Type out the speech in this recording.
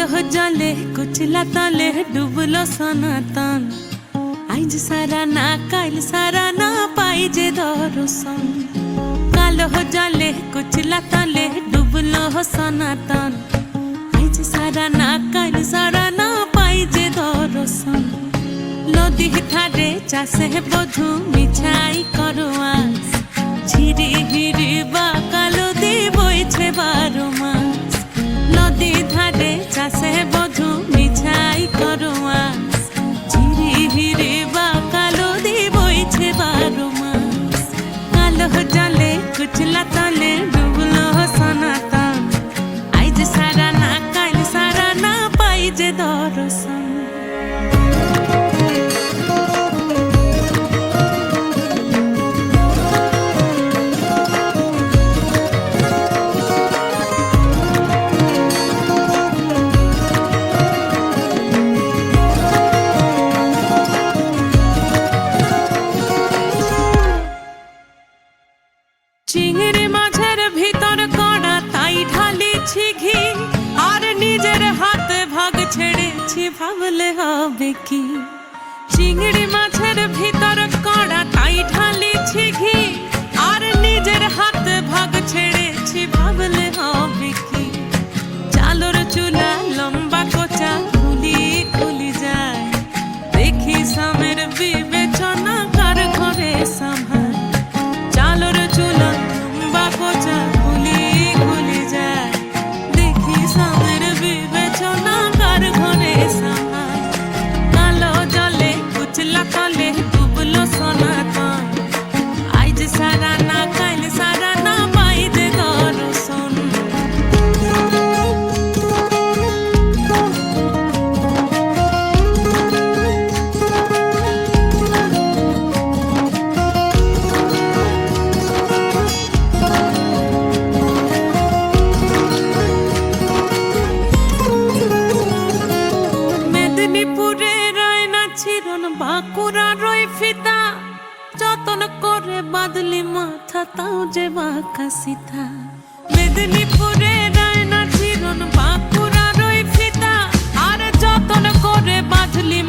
जले कुचला तले डुबलो सनातन आइज सारा ना काल सारा ना पाई जे दर्शन कालो जले कुचला तले डुबलो सनातन आइज सारा ना काल सारा ना पाई जे दर्शन नदी थारे चाषे बधु मिछाई करो आस झिरी हिरी बा कालो दी बइछे 12 मास नदी धारे चाषे बधु मिछाई करो आस झिरी हिरी बा कालो दी बइछे 12 मास कालो जले कुचला तले डुबलो सनातन आइज सारा ना काल सारा ना पाई जे दर्शन चिंगड़ी माझेर भीतर कड़ा ताई ढालिछि घी और निजेर हाथ भाग छेड़ेछि भाबले हबे कि चिंगड़ी माझेर भीतर कड़ा ताई ढालिछि घी और निजेर हाथ भाग छेड़ेछि भाबले हबे कि चालोर चूला लम्बा कोचा खुली खुली जाए देखी सामेर विवेचना कार घरे संभाल चालोर चूला लम्बा कोचा खुली खुली जाए देखी सामेर विवेचना कार घरे संभाल कालो जले कुचला तले डुबलो सनातन आइज सारा ना काल सारा ना पाई जे दर्शन মেদিনীপুরে রয় না ছিরন বাঁকুড়া রয় ফিতা যতন করে বাদলি মাথা তাও যে বাঁকা সিথা মেদিনীপুরে রয় না ছিরন বাঁকুড়া রয় ফিতা আর যতন করে বাদলি